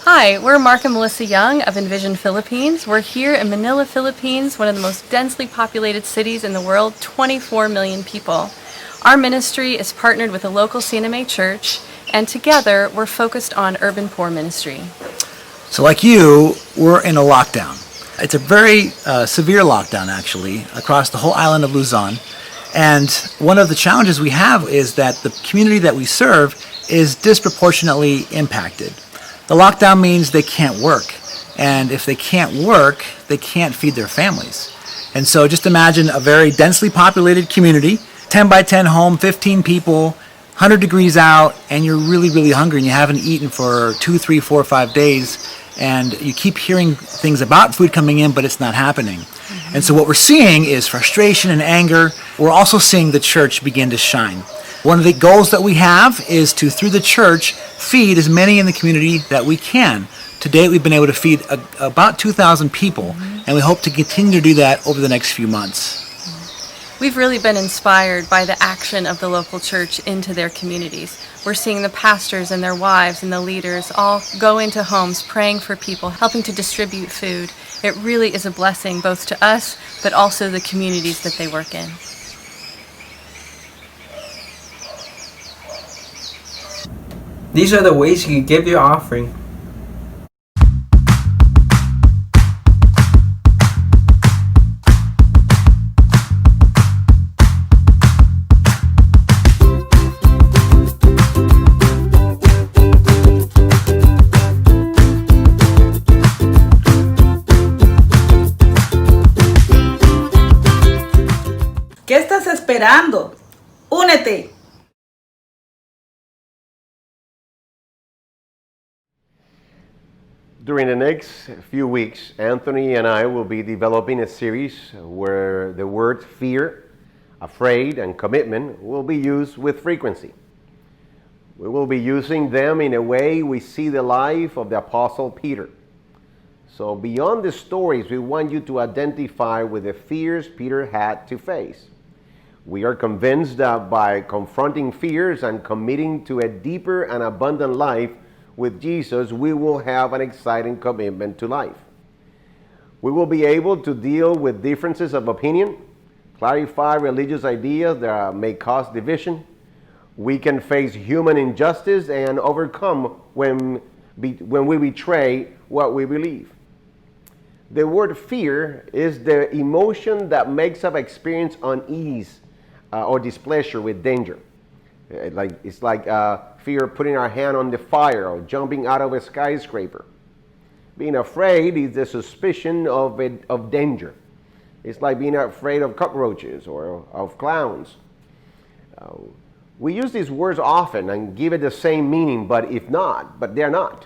Hi, we're Mark and Melissa Young of Envision Philippines. We're here in Manila, Philippines, one of the most densely populated cities in the world, 24 million people. Our ministry is partnered with a local CNMA church, and together we're focused on urban poor ministry. So like you, we're in a lockdown. It's a very severe lockdown, actually, across the whole island of Luzon. And one of the challenges we have is that the community that we serve is disproportionately impacted. The lockdown means they can't work. And if they can't work, they can't feed their families. And so just imagine a very densely populated community, 10 by 10 home, 15 people, 100 degrees out, and you're really, really hungry and you haven't eaten for 2, 3, 4, 5 days. And you keep hearing things about food coming in, but it's not happening. And so what we're seeing is frustration and anger. We're also seeing the church begin to shine. One of the goals that we have is to, through the church, feed as many in the community that we can. To date, we've been able to feed about 2,000 people, and we hope to continue to do that over the next few months. We've really been inspired by the action of the local church into their communities. We're seeing the pastors and their wives and the leaders all go into homes praying for people, helping to distribute food. It really is a blessing both to us, but also the communities that they work in. These are the ways you can give your offering. ¿Qué estás esperando? ¡Únete! During the next few weeks, Anthony and I will be developing a series where the words fear, afraid, and commitment will be used with frequency. We will be using them in a way we see the life of the Apostle Peter. So beyond the stories, we want you to identify with the fears Peter had to face. We are convinced that by confronting fears and committing to a deeper and abundant life with Jesus, we will have an exciting commitment to life. We will be able to deal with differences of opinion, clarify religious ideas that may cause division. We can face human injustice and overcome when we betray what we believe. The word fear is the emotion that makes us experience unease or displeasure with danger. It's like fear of putting our hand on the fire or jumping out of a skyscraper. Being afraid is the suspicion of danger. It's like being afraid of cockroaches or of clowns. We use these words often and give it the same meaning, but they're not.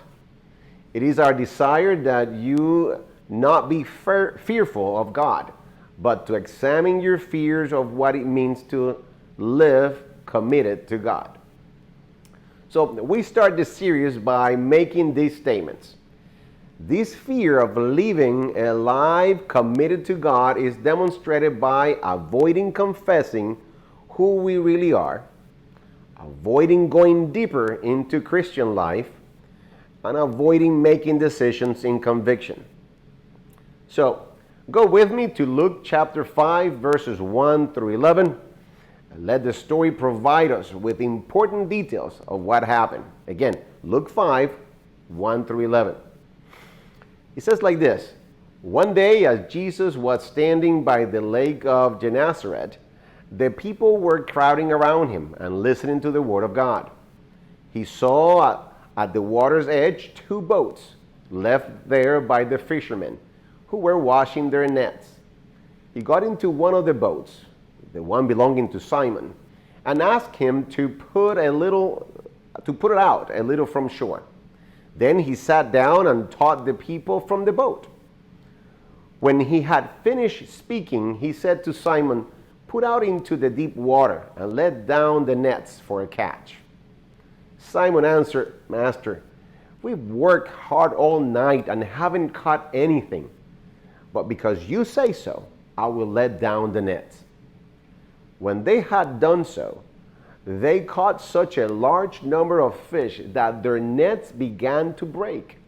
It is our desire that you not be fearful of God, but to examine your fears of what it means to live committed to God. So we start this series by making these statements. This fear of living a life committed to God is demonstrated by avoiding confessing who we really are, avoiding going deeper into Christian life, and avoiding making decisions in conviction. So go with me to Luke chapter 5, verses 1 through 11. Let the story provide us with important details of what happened. Again, Luke 5, 1 through 11. It says like this: One day, as Jesus was standing by the lake of Gennesaret, the people were crowding around him and listening to the word of God. He saw at the water's edge 2 boats left there by the fishermen who were washing their nets. He got into one of the boats, the one belonging to Simon, and asked him to put it out a little from shore. Then he sat down and taught the people from the boat. When he had finished speaking, he said to Simon, "Put out into the deep water and let down the nets for a catch." Simon answered, "Master, we've worked hard all night and haven't caught anything. But because you say so, I will let down the nets." When they had done so, they caught such a large number of fish that their nets began to break.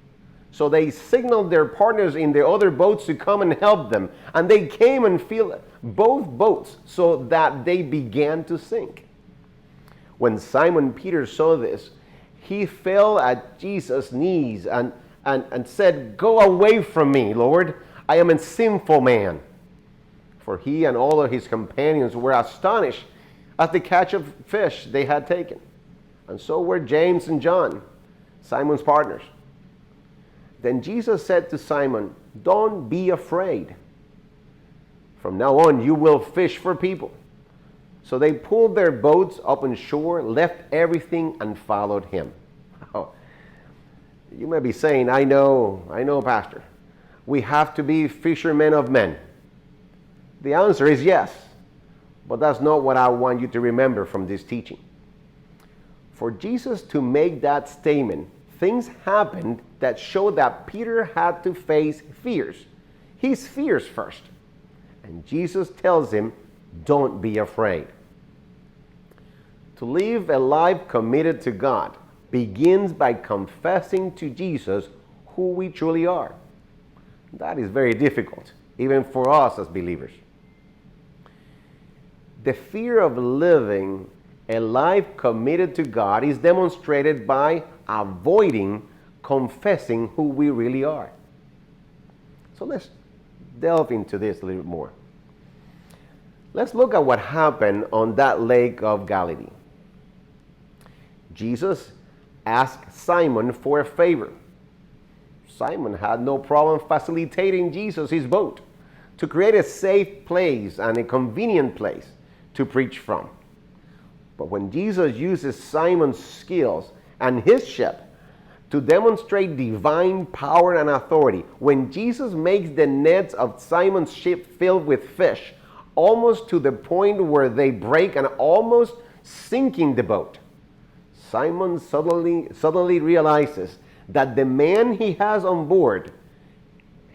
So they signaled their partners in the other boats to come and help them. And they came and filled both boats so that they began to sink. When Simon Peter saw this, he fell at Jesus' knees and said, "Go away from me, Lord. I am a sinful man." For he and all of his companions were astonished at the catch of fish they had taken. And so were James and John, Simon's partners. Then Jesus said to Simon, "Don't be afraid. From now on you will fish for people." So they pulled their boats up on shore, left everything, and followed him. Oh, you may be saying, I know, Pastor. We have to be fishermen of men. The answer is yes, but that's not what I want you to remember from this teaching. For Jesus to make that statement, things happened that show that Peter had to face fears. His fears first. And Jesus tells him, "Don't be afraid." To live a life committed to God begins by confessing to Jesus who we truly are. That is very difficult, even for us as believers. The fear of living a life committed to God is demonstrated by avoiding confessing who we really are. So let's delve into this a little bit more. Let's look at what happened on that lake of Galilee. Jesus asked Simon for a favor. Simon had no problem facilitating Jesus his boat to create a safe place and a convenient place to preach from. But when Jesus uses Simon's skills and his ship to demonstrate divine power and authority, when Jesus makes the nets of Simon's ship filled with fish, almost to the point where they break and almost sinking the boat, Simon suddenly realizes that the man he has on board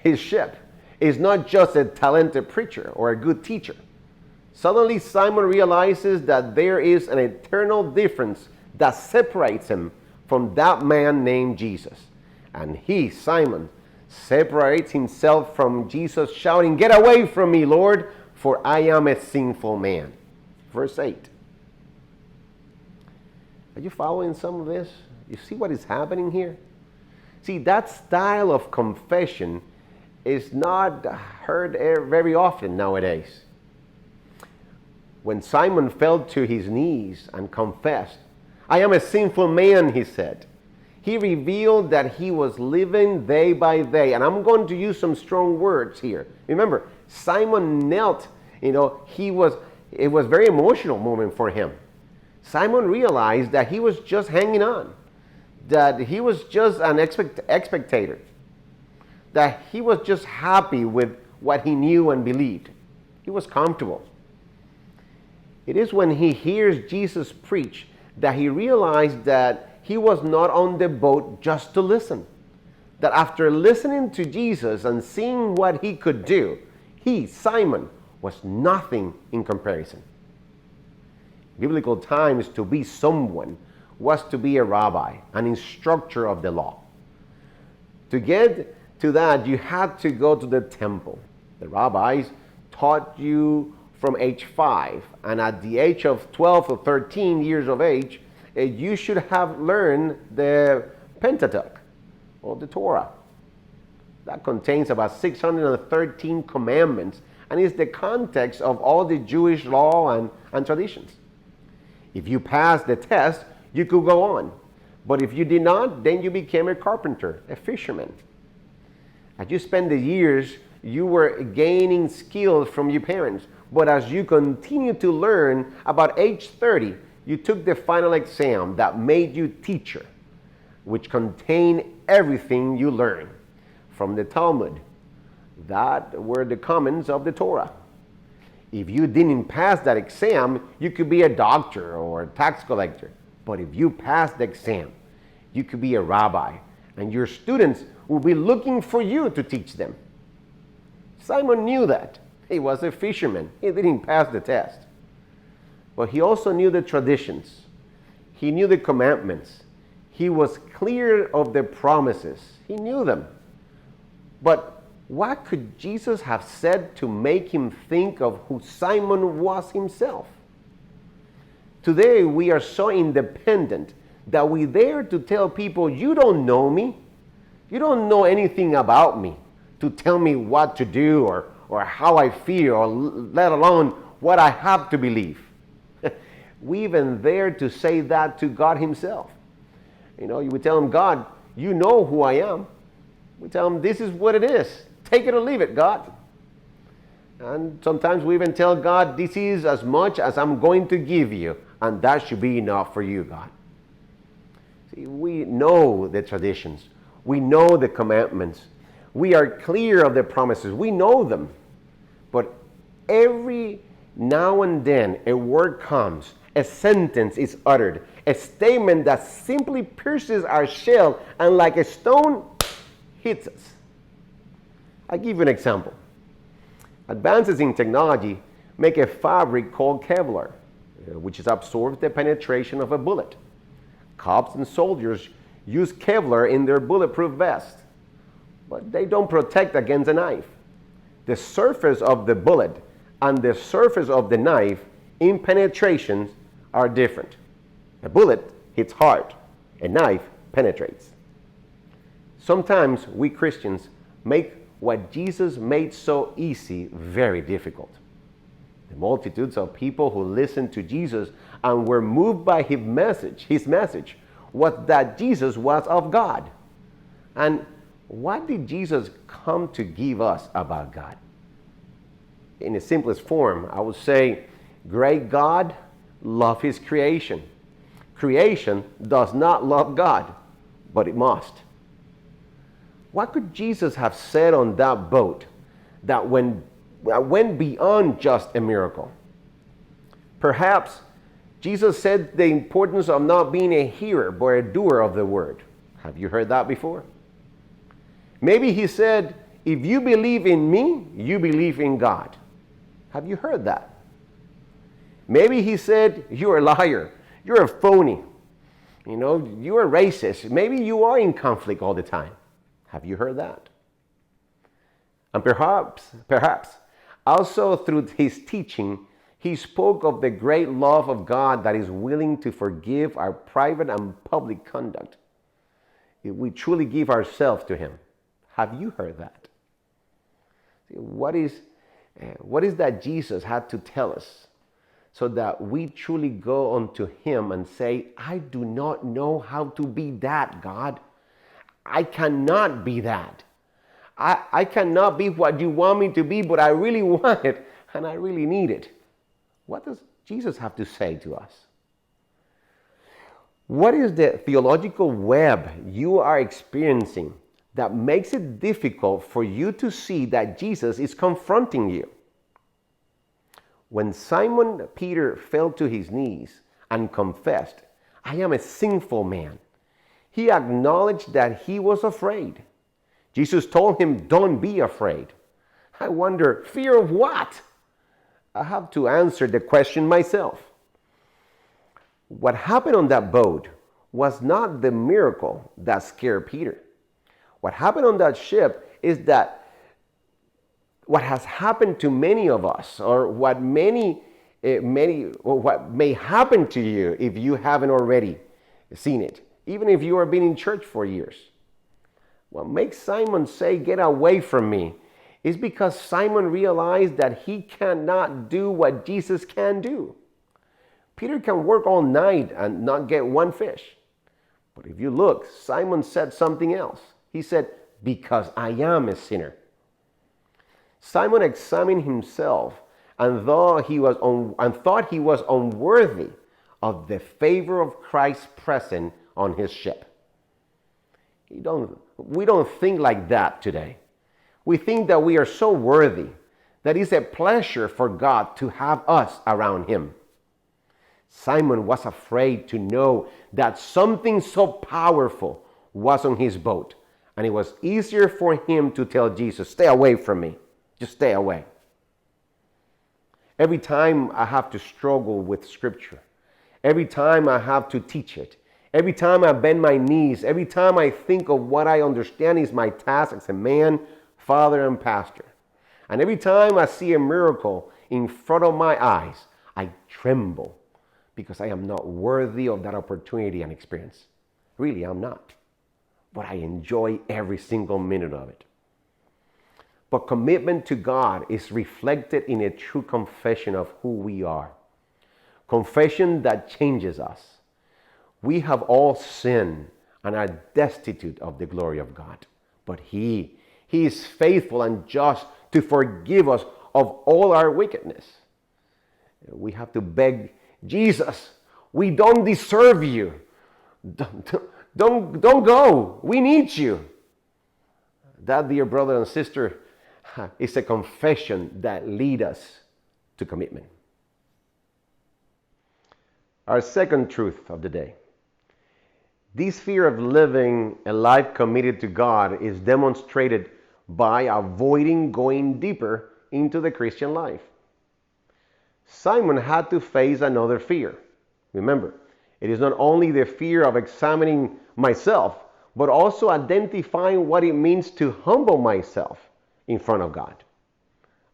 his ship is not just a talented preacher or a good teacher. Suddenly Simon realizes that there is an eternal difference that separates him from that man named Jesus. And he, Simon, separates himself from Jesus, shouting, "Get away from me, Lord, for I am a sinful man." Verse 8. Are you following some of this? You see what is happening here? See, that style of confession is not heard very often nowadays. When Simon fell to his knees and confessed, "I am a sinful man," he said, he revealed that he was living day by day. And I'm going to use some strong words here. Remember, Simon knelt, it was a very emotional moment for him. Simon realized that he was just hanging on, that he was just an spectator, that he was just happy with what he knew and believed. He was comfortable. It is when he hears Jesus preach that he realized that he was not on the boat just to listen. That after listening to Jesus and seeing what he could do, he, Simon, was nothing in comparison. Biblical times, to be someone was to be a rabbi, an instructor of the law. To get to that, you had to go to the temple. The rabbis taught you from age 5, and at the age of 12 or 13 years of age, you should have learned the Pentateuch, or the Torah. That contains about 613 commandments, and is the context of all the Jewish law and traditions. If you passed the test, you could go on. But if you did not, then you became a carpenter, a fisherman. As you spend the years, you were gaining skills from your parents. But as you continue to learn, about age 30, you took the final exam that made you teacher, which contained everything you learned from the Talmud. That were the comments of the Torah. If you didn't pass that exam, you could be a doctor or a tax collector. But if you passed the exam, you could be a rabbi, and your students will be looking for you to teach them. Simon knew that. He was a fisherman. He didn't pass the test. But he also knew the traditions. He knew the commandments. He was clear of the promises. He knew them. But what could Jesus have said to make him think of who Simon was himself? Today we are so independent that we dare to tell people, you don't know me. You don't know anything about me to tell me what to do or how I feel, or let alone what I have to believe. We even dare to say that to God himself. You know, you would tell him, God, you know who I am. We tell him, this is what it is. Take it or leave it, God. And sometimes we even tell God, this is as much as I'm going to give you, and that should be enough for you, God. See, we know the traditions. We know the commandments. We are clear of the promises. We know them. But every now and then a word comes, a sentence is uttered, a statement that simply pierces our shell and like a stone hits us. I'll give you an example. Advances in technology make a fabric called Kevlar, which absorbs the penetration of a bullet. Cops and soldiers use Kevlar in their bulletproof vests, but they don't protect against a knife. The surface of the bullet and the surface of the knife in penetrations are different. A bullet hits hard, a knife penetrates. Sometimes we Christians make what Jesus made so easy very difficult. The multitudes of people who listened to Jesus and were moved by his message was that Jesus was of God. And what did Jesus come to give us about God? In the simplest form, I would say, great God loves his creation. Creation does not love God, but it must. What could Jesus have said on that boat that went beyond just a miracle? Perhaps Jesus said the importance of not being a hearer, but a doer of the word. Have you heard that before? Maybe he said, if you believe in me, you believe in God. Have you heard that? Maybe he said, you're a liar, you're a phony, you're a racist. Maybe you are in conflict all the time. Have you heard that? And perhaps, also through his teaching, he spoke of the great love of God that is willing to forgive our private and public conduct if we truly give ourselves to him. Have you heard that? What is that Jesus had to tell us so that we truly go unto him and say, I do not know how to be that, God. I cannot be that. I cannot be what you want me to be, but I really want it and I really need it. What does Jesus have to say to us? What is the theological web you are experiencing that makes it difficult for you to see that Jesus is confronting you? When Simon Peter fell to his knees and confessed, I am a sinful man, he acknowledged that he was afraid. Jesus told him, don't be afraid. I wonder, fear of what? I have to answer the question myself. What happened on that boat was not the miracle that scared Peter. What happened on that ship is that what has happened to many of us, or what what may happen to you if you haven't already seen it, even if you have been in church for years. What makes Simon say, get away from me, is because Simon realized that he cannot do what Jesus can do. Peter can work all night and not get one fish. But if you look, Simon said something else. He said, because I am a sinner. Simon examined himself and thought he was unworthy of the favor of Christ's presence on his ship. We don't think like that today. We think that we are so worthy that it's a pleasure for God to have us around him. Simon was afraid to know that something so powerful was on his boat, and it was easier for him to tell Jesus, "Stay away from me. Just stay away." Every time I have to struggle with Scripture, every time I have to teach it, every time I bend my knees, every time I think of what I understand is my task as a man, father, and pastor, and every time I see a miracle in front of my eyes, I tremble because I am not worthy of that opportunity and experience. Really, I'm not. But I enjoy every single minute of it. But commitment to God is reflected in a true confession of who we are. Confession that changes us. We have all sinned and are destitute of the glory of God. But He is faithful and just to forgive us of all our wickedness. We have to beg Jesus, we don't deserve you. Don't go. We need you. That, dear brother and sister, is a confession that leads us to commitment. Our second truth of the day. This fear of living a life committed to God is demonstrated by avoiding going deeper into the Christian life. Simon had to face another fear. Remember, it is not only the fear of examining myself, but also identifying what it means to humble myself in front of God.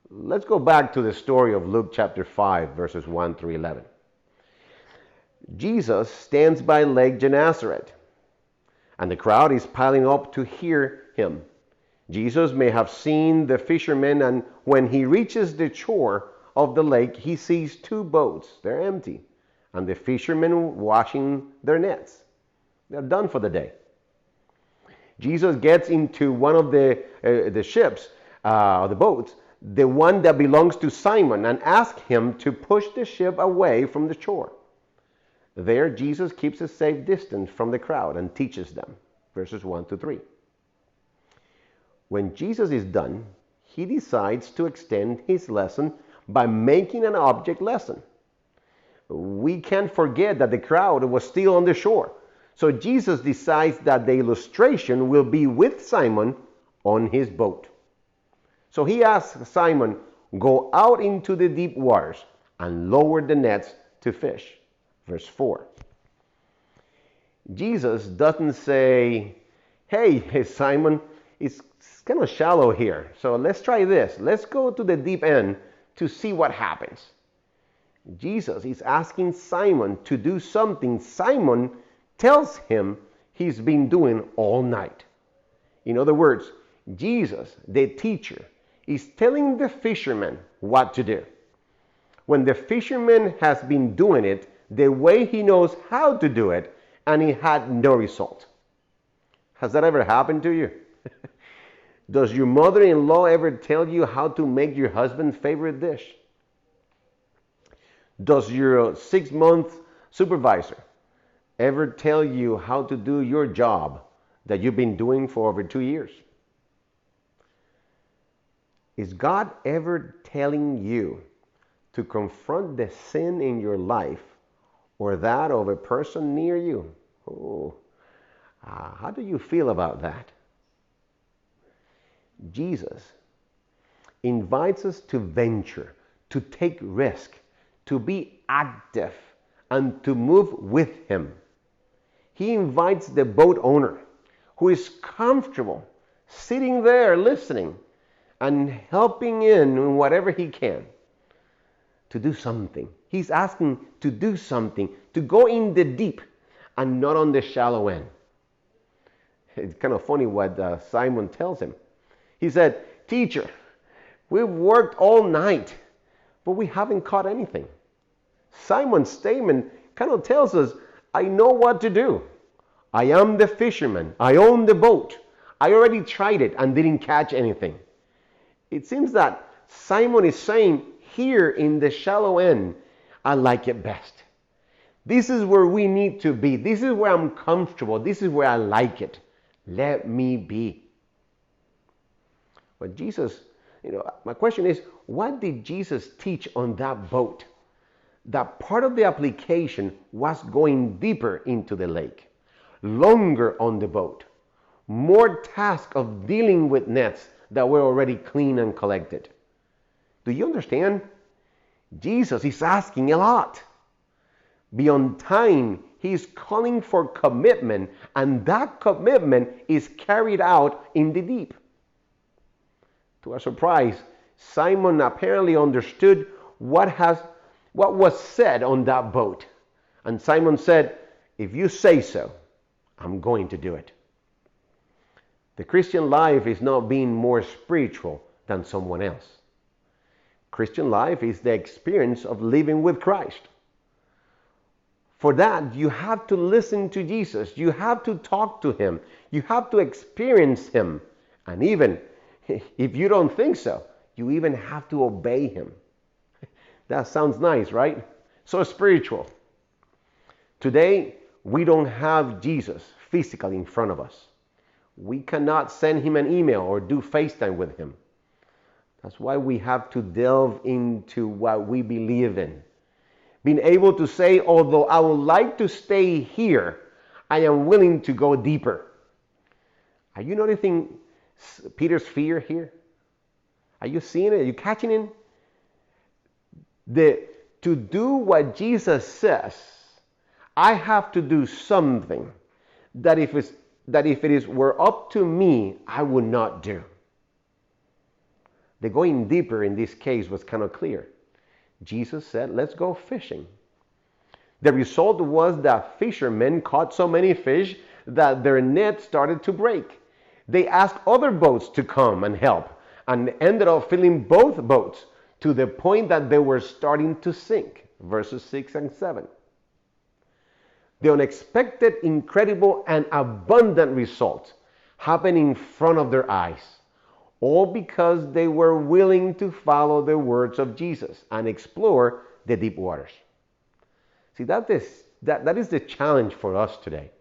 Let's go back to the story of Luke chapter 5, verses 1 through 11. Jesus stands by Lake Gennesaret, and the crowd is piling up to hear him. Jesus may have seen the fishermen, and when he reaches the shore of the lake, he sees two boats. They're empty, and the fishermen washing their nets. They're done for the day. Jesus gets into one of the ships, the boats, the one that belongs to Simon, and asks him to push the ship away from the shore. There, Jesus keeps a safe distance from the crowd and teaches them. Verses 1 to 3. When Jesus is done, he decides to extend his lesson by making an object lesson. We can't forget that the crowd was still on the shore. So Jesus decides that the illustration will be with Simon on his boat. So he asks Simon, "Go out into the deep waters and lower the nets to fish." Verse 4. Jesus doesn't say, hey Simon, it's kind of shallow here, so let's try this. Let's go to the deep end to see what happens. Jesus is asking Simon to do something Simon tells him he's been doing all night. In other words, Jesus, the teacher, is telling the fisherman what to do. When the fisherman has been doing it the way he knows how to do it, and he had no result. Has that ever happened to you? Does your mother-in-law ever tell you how to make your husband's favorite dish? Does your 6-month supervisor ever tell you how to do your job that you've been doing for over 2 years? Is God ever telling you to confront the sin in your life or that of a person near you? How do you feel about that? Jesus invites us to venture, to take risk, to be active, and to move with him. He invites the boat owner who is comfortable sitting there listening and helping in whatever he can to do something. He's asking to do something, to go in the deep and not on the shallow end. It's kind of funny what Simon tells him. He said, "Teacher, we've worked all night, but we haven't caught anything." Simon's statement kind of tells us, I know what to do. I am the fisherman. I own the boat. I already tried it and didn't catch anything. It seems that Simon is saying, here in the shallow end, I like it best. This is where we need to be. This is where I'm comfortable. This is where I like it. Let me be. But Jesus, my question is, what did Jesus teach on that boat? That part of the application was going deeper into the lake, longer on the boat, more task of dealing with nets that were already clean and collected. Do you understand? Jesus is asking a lot. Beyond time, he is calling for commitment, and that commitment is carried out in the deep. To our surprise, Simon apparently understood what was said on that boat. And Simon said, if you say so, I'm going to do it. The Christian life is not being more spiritual than someone else. Christian life is the experience of living with Christ. For that, you have to listen to Jesus. You have to talk to him. You have to experience him. And even if you don't think so, you even have to obey him. That sounds nice, right? So spiritual. Today, we don't have Jesus physically in front of us. We cannot send him an email or do FaceTime with him. That's why we have to delve into what we believe in. Being able to say, although I would like to stay here, I am willing to go deeper. Are you noticing Peter's fear here? Are you seeing it? Are you catching it? To do what Jesus says, I have to do something that if it were up to me, I would not do. The going deeper in this case was kind of clear. Jesus said, let's go fishing. The result was that fishermen caught so many fish that their net started to break. They asked other boats to come and help and ended up filling both boats to the point that they were starting to sink. Verses 6 and 7. The unexpected, incredible, and abundant results happened in front of their eyes. All because they were willing to follow the words of Jesus and explore the deep waters. See, that is the challenge for us today.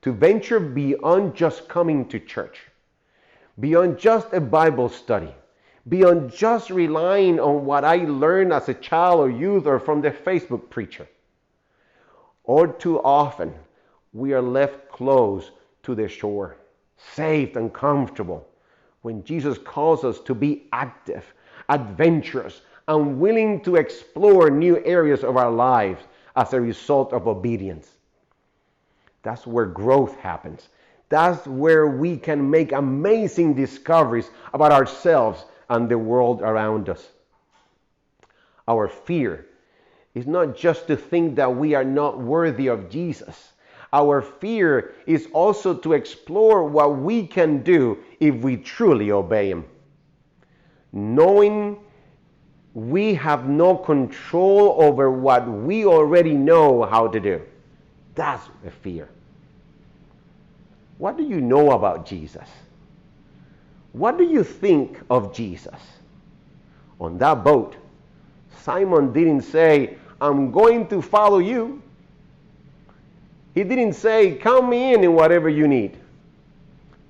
To venture beyond just coming to church, beyond just a Bible study, beyond just relying on what I learned as a child or youth or from the Facebook preacher. Or too often, we are left close to the shore, safe and comfortable, when Jesus calls us to be active, adventurous, and willing to explore new areas of our lives as a result of obedience. That's where growth happens. That's where we can make amazing discoveries about ourselves and the world around us. Our fear is not just to think that we are not worthy of Jesus. Our fear is also to explore what we can do if we truly obey him. Knowing we have no control over what we already know how to do. That's a fear. What do you know about Jesus? What do you think of Jesus? On that boat, Simon didn't say, I'm going to follow you. He didn't say, count me in whatever you need.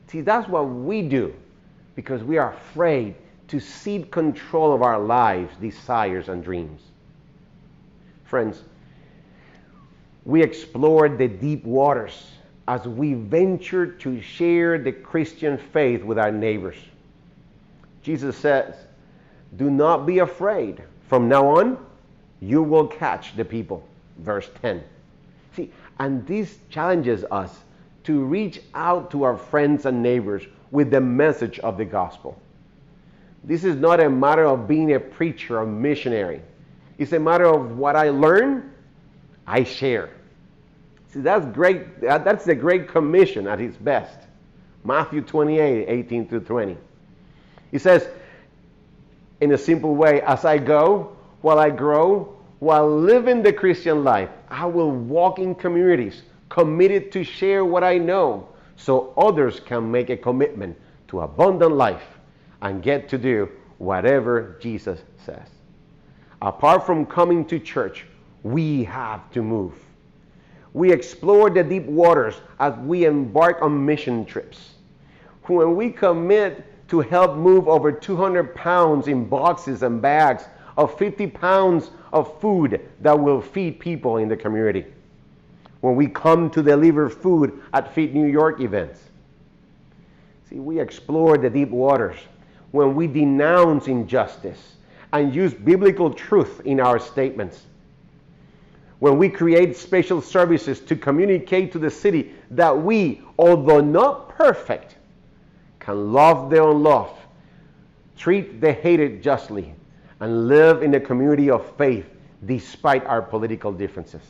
See, that's what we do because we are afraid to cede control of our lives, desires, and dreams. Friends, we explored the deep waters as we venture to share the Christian faith with our neighbors. Jesus says, do not be afraid. From now on, you will catch the people. Verse 10. See, and this challenges us to reach out to our friends and neighbors with the message of the gospel. This is not a matter of being a preacher or missionary. It's a matter of what I learn, I share. See, that's great. That's the Great Commission at its best. Matthew 28, 18 through 20. It says, in a simple way, as I go, while I grow, while living the Christian life, I will walk in communities committed to share what I know so others can make a commitment to abundant life and get to do whatever Jesus says. Apart from coming to church, we have to move. We explore the deep waters as we embark on mission trips. When we commit to help move over 200 pounds in boxes and bags of 50 pounds of food that will feed people in the community. When we come to deliver food at Feed New York events. See, we explore the deep waters when we denounce injustice and use biblical truth in our statements. When we create special services to communicate to the city that we, although not perfect, can love the unloved, treat the hated justly, and live in a community of faith despite our political differences.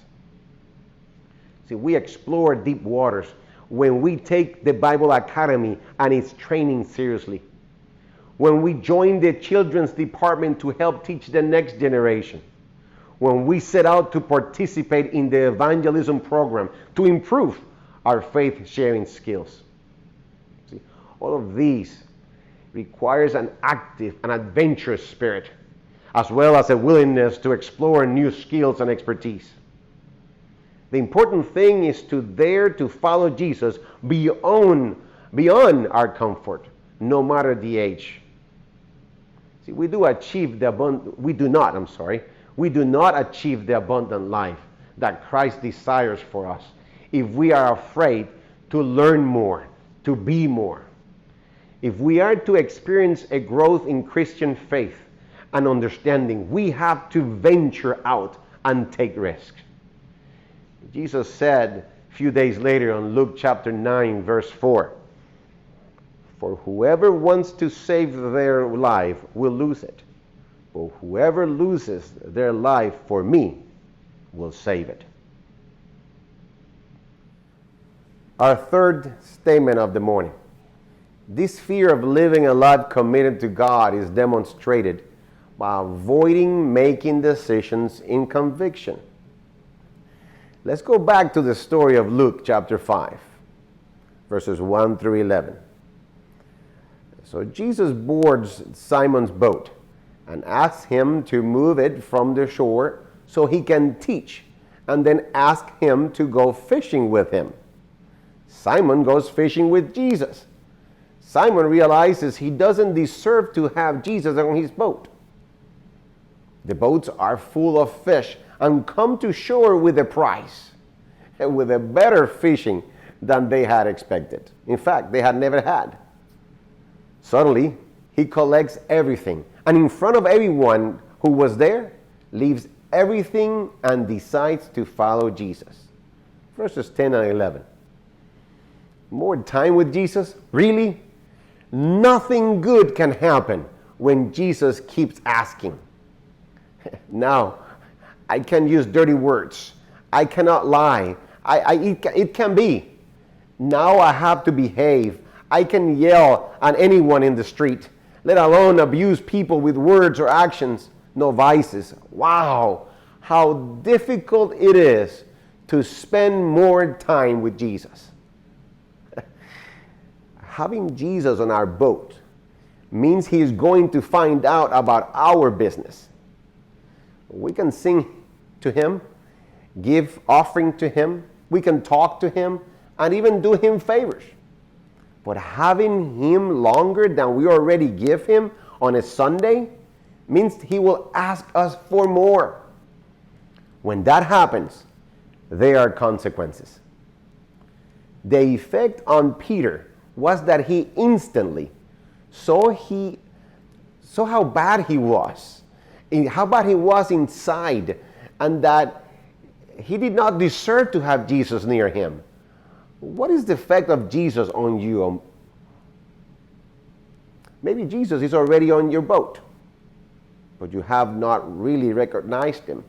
See, we explore deep waters when we take the Bible Academy and its training seriously. When we join the children's department to help teach the next generation. When we set out to participate in the evangelism program to improve our faith sharing skills. See, all of these requires an active and adventurous spirit, as well as a willingness to explore new skills and expertise. The important thing is to dare to follow Jesus beyond our comfort, no matter the age. See, we do not achieve the abundant life that Christ desires for us if we are afraid to learn more, to be more. If we are to experience a growth in Christian faith and understanding, we have to venture out and take risks. Jesus said a few days later on Luke chapter 9, verse 4, "For whoever wants to save their life will lose it. But whoever loses their life for me will save it." Our third statement of the morning. This fear of living a life committed to God is demonstrated by avoiding making decisions in conviction. Let's go back to the story of Luke chapter 5, verses 1 through 11. So Jesus boards Simon's boat and asks him to move it from the shore so he can teach, and then ask him to go fishing with him. Simon goes fishing with Jesus. Simon realizes he doesn't deserve to have Jesus on his boat. The boats are full of fish and come to shore with a price, and with a better fishing than they had expected. In fact, they had never had. Suddenly, he collects everything, and in front of everyone who was there, leaves everything and decides to follow Jesus. Verses 10 and 11. More time with Jesus? Really? Nothing good can happen when Jesus keeps asking. Now, I can use dirty words. I cannot lie. It can be. Now I have to behave. I can yell at anyone in the street, let alone abuse people with words or actions. No vices. Wow, how difficult it is to spend more time with Jesus. Having Jesus on our boat means he is going to find out about our business. We can sing to him, give offering to him, we can talk to him, and even do him favors. But having him longer than we already give him on a Sunday means he will ask us for more. When that happens, there are consequences. The effect on Peter was that he instantly saw how bad he was, how bad he was inside, and that he did not deserve to have Jesus near him. What is the effect of Jesus on you? Maybe Jesus is already on your boat, but you have not really recognized him.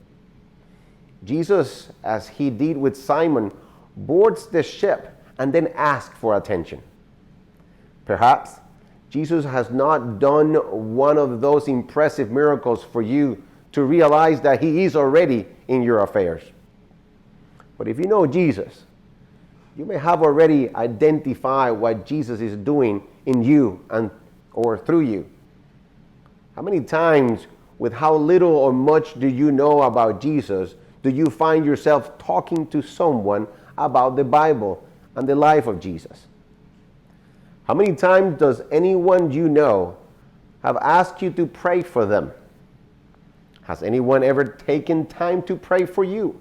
Jesus, as he did with Simon, boards the ship and then asks for attention. Perhaps Jesus has not done one of those impressive miracles for you to realize that he is already in your affairs. But if you know Jesus, you may have already identified what Jesus is doing in you or through you. How many times, with how little or much do you know about Jesus, do you find yourself talking to someone about the Bible and the life of Jesus? How many times does anyone you know have asked you to pray for them? Has anyone ever taken time to pray for you?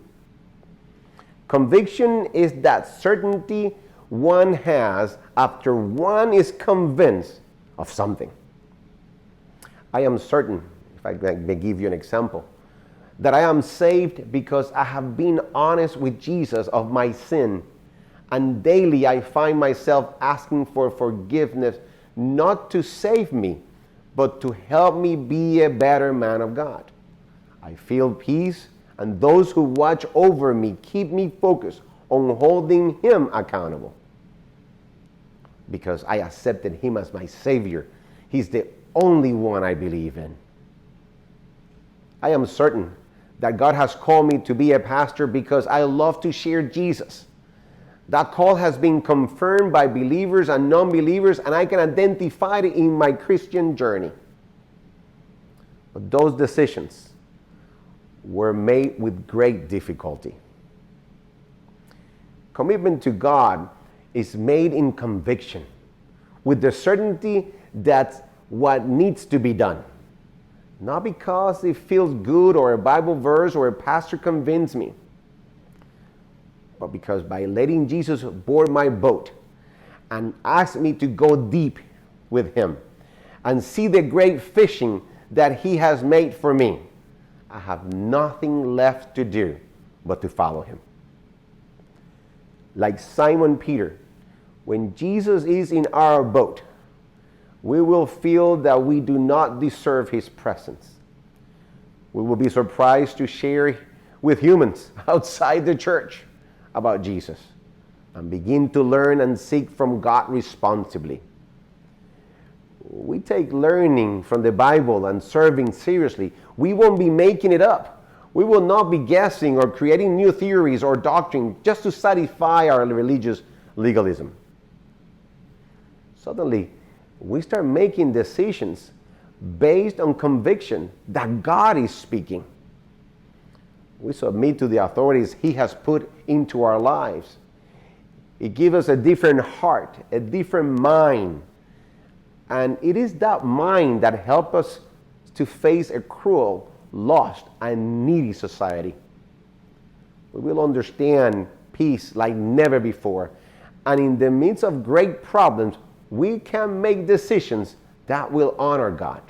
Conviction is that certainty one has after one is convinced of something. I am certain, if I may give you an example, that I am saved because I have been honest with Jesus of my sin, and daily I find myself asking for forgiveness, not to save me, but to help me be a better man of God. I feel peace, and those who watch over me keep me focused on holding Him accountable. Because I accepted Him as my Savior. He's the only one I believe in. I am certain that God has called me to be a pastor because I love to share Jesus. That call has been confirmed by believers and non-believers, and I can identify it in my Christian journey. But those decisions were made with great difficulty. Commitment to God is made in conviction, with the certainty that's what needs to be done. Not because it feels good or a Bible verse or a pastor convinced me, but because by letting Jesus board my boat and ask me to go deep with Him and see the great fishing that He has made for me, I have nothing left to do but to follow Him. Like Simon Peter, when Jesus is in our boat, we will feel that we do not deserve His presence. We will be surprised to share with humans outside the church about Jesus and begin to learn and seek from God responsibly. We take learning from the Bible and serving seriously. We won't be making it up. We will not be guessing or creating new theories or doctrine just to satisfy our religious legalism. Suddenly, we start making decisions based on conviction that God is speaking. We submit to the authorities He has put into our lives. It gives us a different heart, a different mind. And it is that mind that helps us to face a cruel, lost, and needy society. We will understand peace like never before. And in the midst of great problems, we can make decisions that will honor God.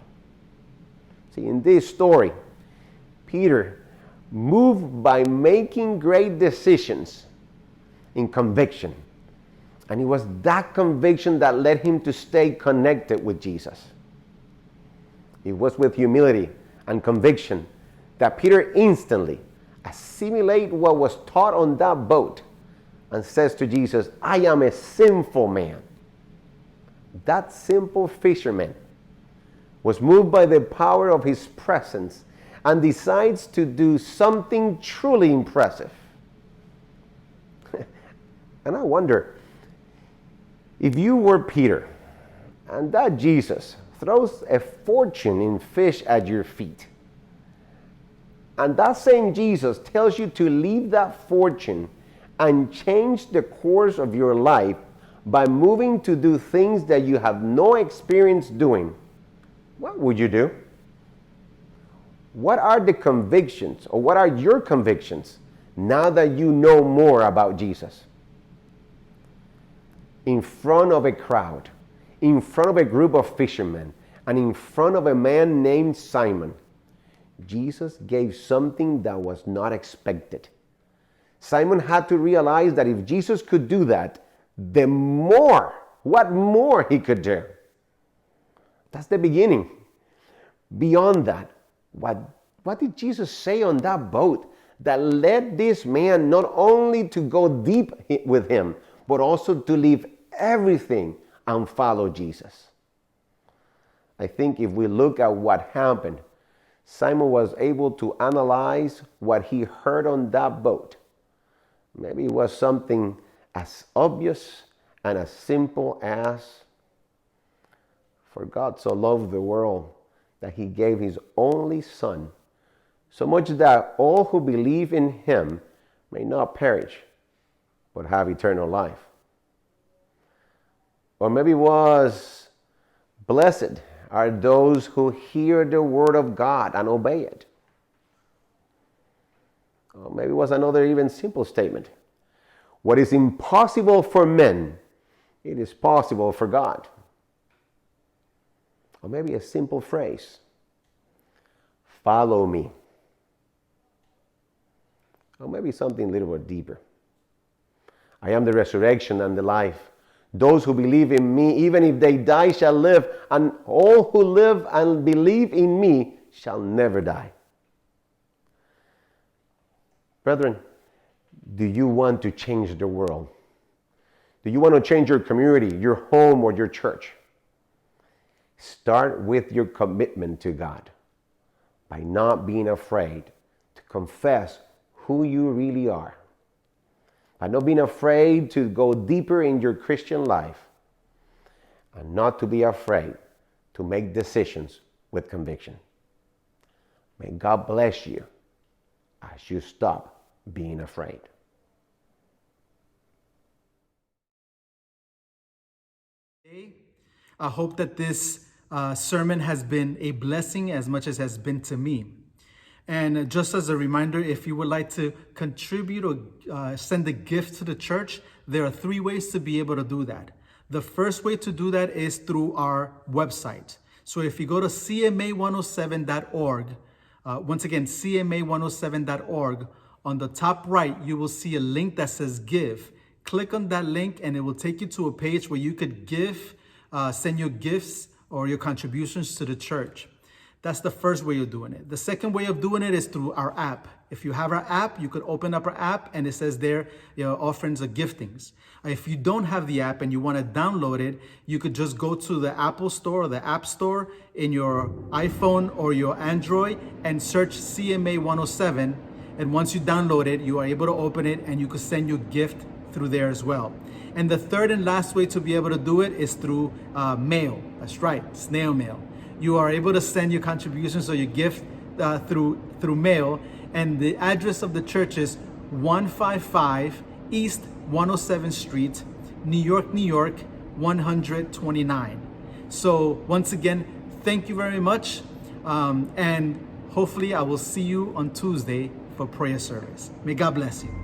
See, in this story, Peter moved by making great decisions in conviction. And it was that conviction that led him to stay connected with Jesus. It was with humility and conviction that Peter instantly assimilated what was taught on that boat and says to Jesus, I am a sinful man. That simple fisherman was moved by the power of His presence and decides to do something truly impressive. And I wonder, if you were Peter and that Jesus throws a fortune in fish at your feet, and that same Jesus tells you to leave that fortune and change the course of your life by moving to do things that you have no experience doing, what would you do? What are the convictions, or what are your convictions now that you know more about Jesus? In front of a crowd, in front of a group of fishermen, and in front of a man named Simon, Jesus gave something that was not expected. Simon had to realize that if Jesus could do that, what more He could do. That's the beginning. Beyond that, what did Jesus say on that boat that led this man not only to go deep with Him, but also to leave everything and follow Jesus? I think if we look at what happened, Simon was able to analyze what he heard on that boat. Maybe it was something as obvious and as simple as, for God so loved the world that he gave his only Son, so much that all who believe in him may not perish, but have eternal life. Or maybe it was, blessed are those who hear the word of God and obey it. Or maybe it was another even simple statement. What is impossible for men, it is possible for God. Or maybe a simple phrase, follow me. Or maybe something a little bit deeper. I am the resurrection and the life. Those who believe in me, even if they die, shall live, and all who live and believe in me shall never die. Brethren, do you want to change the world? Do you want to change your community, your home, or your church? Start with your commitment to God by not being afraid to confess who you really are. By not being afraid to go deeper in your Christian life, and not to be afraid to make decisions with conviction. May God bless you as you stop being afraid. I hope that this sermon has been a blessing as much as has been to me. And just as a reminder, if you would like to contribute or send a gift to the church, there are 3 ways to be able to do that. The first way to do that is through our website. So if you go to cma107.org, once again, cma107.org, on the top right, you will see a link that says give. Click on that link and it will take you to a page where you could give, send your gifts or your contributions to the church. That's the first way of doing it. The second way of doing it is through our app. If you have our app, you could open up our app and it says there, offerings or giftings. If you don't have the app and you want to download it, you could just go to the Apple Store or the App Store in your iPhone or your Android and search CMA 107. And once you download it, you are able to open it and you could send your gift through there as well. And the third and last way to be able to do it is through mail. That's right, snail mail. You are able to send your contributions or your gift through mail, and the address of the church is 155 East 107th Street, New York, 129. So once again, thank you very much, and hopefully I will see you on Tuesday for prayer service. May God bless you.